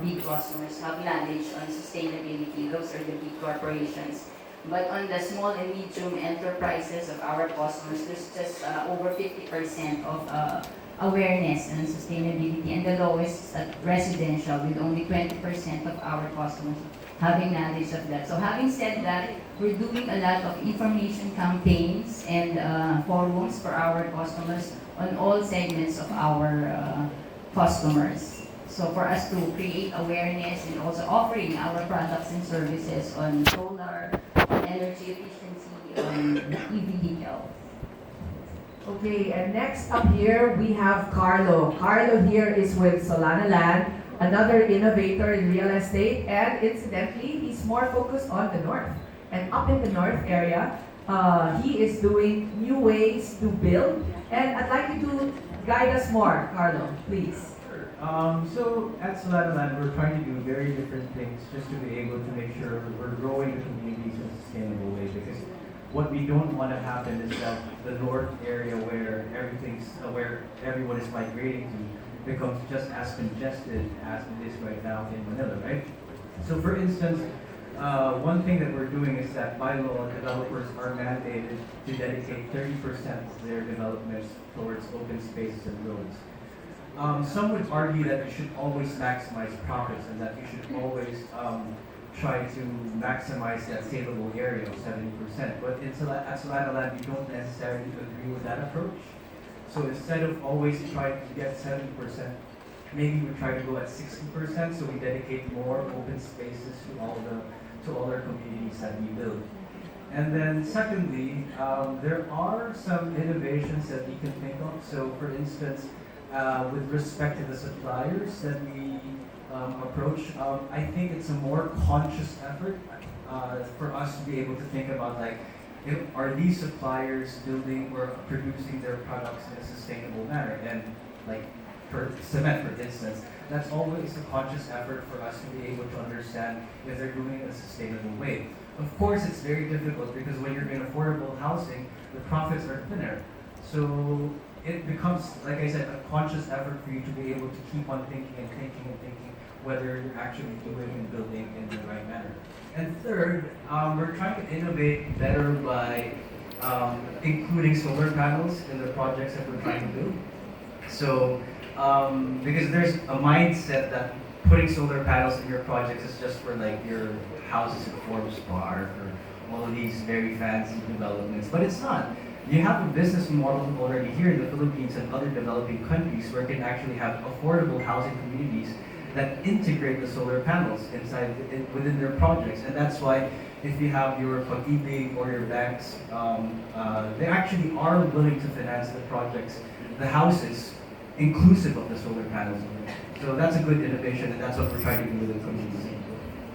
big customers have knowledge on sustainability. Those are the big corporations. But on the small and medium enterprises of our customers, there's just over 50% of awareness on sustainability, and the lowest is at residential, with only 20% of our customers having knowledge of that. So having said that, we're doing a lot of information campaigns and forums for our customers on all segments of our customers. So for us to create awareness and also offering our products and services on solar, on energy efficiency, on EV vehicles. Okay, and next up here we have Carlo. Carlo here is with Solana Land, another innovator in real estate, and incidentally, he's more focused on the north. And up in the north area, he is doing new ways to build. And I'd like you to guide us more, Carlo, please. So at Solana Land, we're trying to do very different things just to be able to make sure we're growing the communities in a sustainable way. Because what we don't want to happen is that the north area where where everyone is migrating to becomes just as congested as it is right now in Manila, right? So for instance, one thing that we're doing is that by law, developers are mandated to dedicate 30% of their developments towards open spaces and roads. Some would argue that you should always maximize profits and that you should always try to maximize that saleable area of 70%. But at Solana Land, we don't necessarily agree with that approach. So instead of always trying to get 70%, maybe we try to go at 60%. So we dedicate more open spaces to all our communities that we build. And then secondly, there are some innovations that we can think of. So for instance, with respect to the suppliers that we approach, I think it's a more conscious effort for us to be able to think about are these suppliers building or producing their products in a sustainable manner? And like for cement, for instance, that's always a conscious effort for us to be able to understand if they're doing it in a sustainable way. Of course, it's very difficult because when you're in affordable housing, the profits are thinner. So it becomes, like I said, a conscious effort for you to be able to keep on thinking and thinking and thinking whether you're actually doing and building in the right manner. And third, we're trying to innovate better by including solar panels in the projects that we're trying to do. So, because there's a mindset that putting solar panels in your projects is just for like your houses in Forbes Park or all of these very fancy developments, but it's not. You have a business model already here in the Philippines and other developing countries where you can actually have affordable housing communities that integrate the solar panels within their projects. And that's why if you have your Pag-ibig or your banks, they actually are willing to finance the projects, the houses, inclusive of the solar panels. So that's a good innovation, and that's what we're trying to do with the community.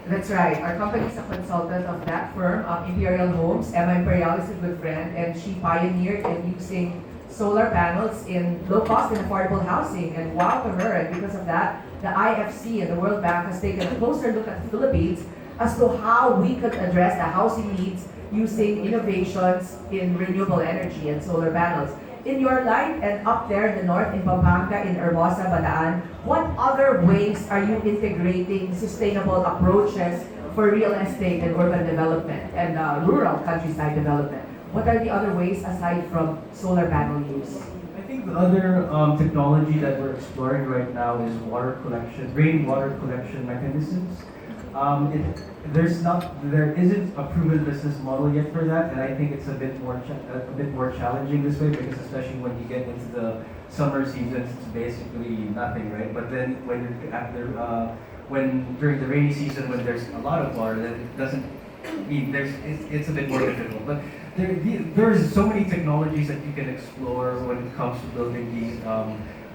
That's right. Our company is a consultant of that firm, Imperial Homes. Emma Imperial is a good friend, and she pioneered in using solar panels in low-cost and affordable housing. And wow to her, and because of that, the IFC and the World Bank has taken a closer look at the Philippines as to how we could address the housing needs using innovations in renewable energy and solar panels. In your line and up there in the north in Pampanga, in Hermosa, Bataan, what other ways are you integrating sustainable approaches for real estate and urban development and rural countryside development? What are the other ways aside from solar panel use? I think the other technology that we're exploring right now is water collection, rainwater collection mechanisms. There isn't a proven business model yet for that, and I think it's a bit more challenging this way because especially when you get into the summer seasons, it's basically nothing, right? But then when during the rainy season when there's a lot of water, then it doesn't mean it's a bit more difficult. But there's so many technologies that you can explore when it comes to building these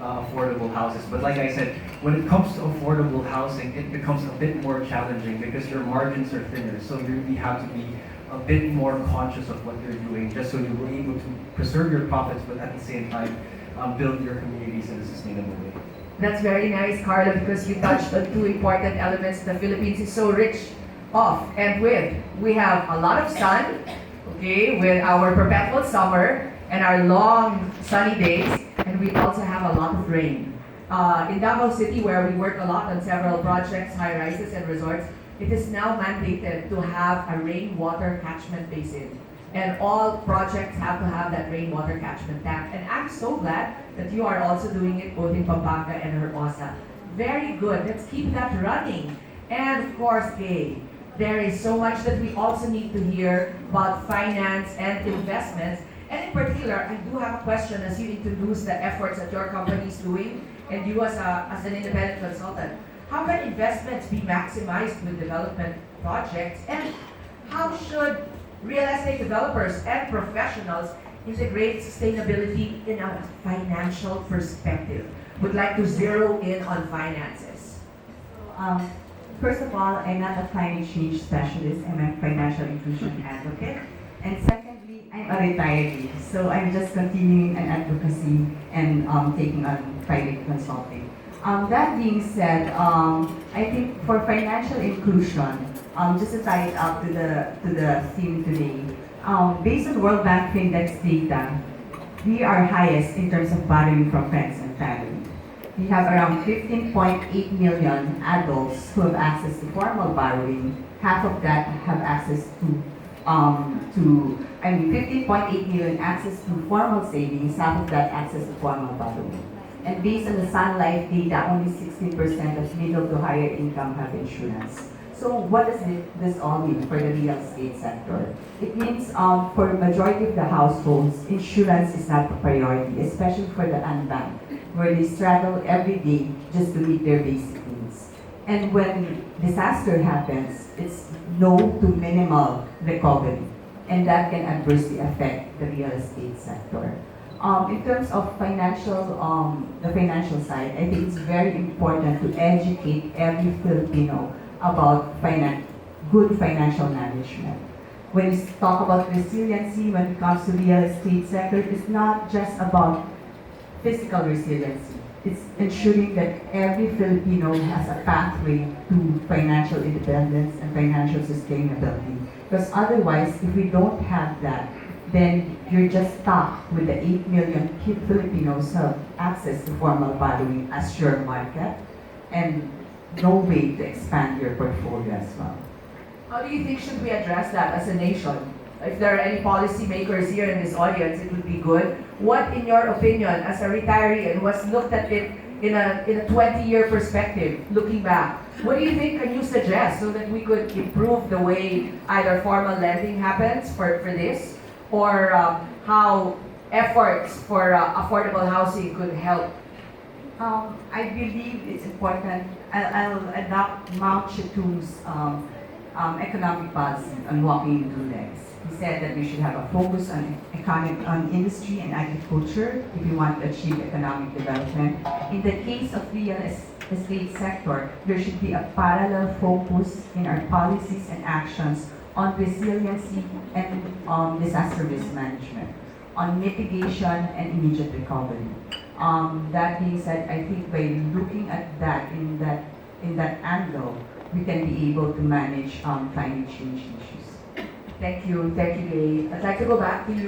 affordable houses. But like I said, when it comes to affordable housing, it becomes a bit more challenging because your margins are thinner. So you really have to be a bit more conscious of what you're doing just so you're able to preserve your profits, but at the same time, build your communities in a sustainable way. That's very nice, Carla, because you touched on two important elements the Philippines is so rich of and with. We have a lot of sun, okay, with our perpetual summer and our long sunny days, and we also have a lot of rain. In Davao City, where we work a lot on several projects, high rises and resorts, it is now mandated to have a rainwater catchment basin. And all projects have to have that rainwater catchment tank. And I'm so glad that you are also doing it both in Pampanga and Hermosa. Very good. Let's keep that running. And of course, Gay, there is so much that we also need to hear about finance and investments. And in particular, I do have a question as you introduce the efforts that your company is doing and you as an independent consultant. How can investments be maximized with development projects? And how should real estate developers and professionals integrate sustainability in a financial perspective? Would like to zero in on finances. First of all, I'm not a climate change specialist. I'm a financial inclusion advocate. And secondly, I'm a retiree. So I'm just continuing an advocacy and taking on private consulting. That being said, I think for financial inclusion, just to tie it up to the theme today, based on World Bank Findex data, we are highest in terms of borrowing from friends and family. We have around 15.8 million adults who have access to formal borrowing. Half of that have access to 15.8 million access to formal savings, half of that access to formal borrowing. And based on the Sun Life data, only 16% of middle to higher income have insurance. So what does this all mean for the real estate sector? It means for majority of the households, insurance is not a priority, especially for the unbanked, where they struggle every day just to meet their basic needs. And when disaster happens, it's low to minimal recovery, and that can adversely affect the real estate sector. In terms of the financial side, I think it's very important to educate every Filipino about good financial management. When we talk about resiliency, when it comes to real estate sector, it's not just about physical resiliency. It's ensuring that every Filipino has a pathway to financial independence and financial sustainability. Because otherwise, if we don't have that, then you're just stuck with the 8 million Filipinos who have access to formal borrowing as your market and no way to expand your portfolio as well. How do you think should we address that as a nation? If there are any policymakers here in this audience, it would be good. What, in your opinion, as a retiree and who has looked at it in a 20-year perspective, looking back, what do you think can you suggest so that we could improve the way either formal lending happens for this, or how efforts for affordable housing could help? I believe it's important. I'll adopt Mao Zedong's economic policy on walking in two legs. He said that we should have a focus on industry and agriculture if we want to achieve economic development. In the case of real estate sector, there should be a parallel focus in our policies and actions on resiliency and disaster risk management, on mitigation and immediate recovery. That being said, I think by looking at that in that angle, we can be able to manage climate change issues. Thank you, Gay. I'd like to go back to you.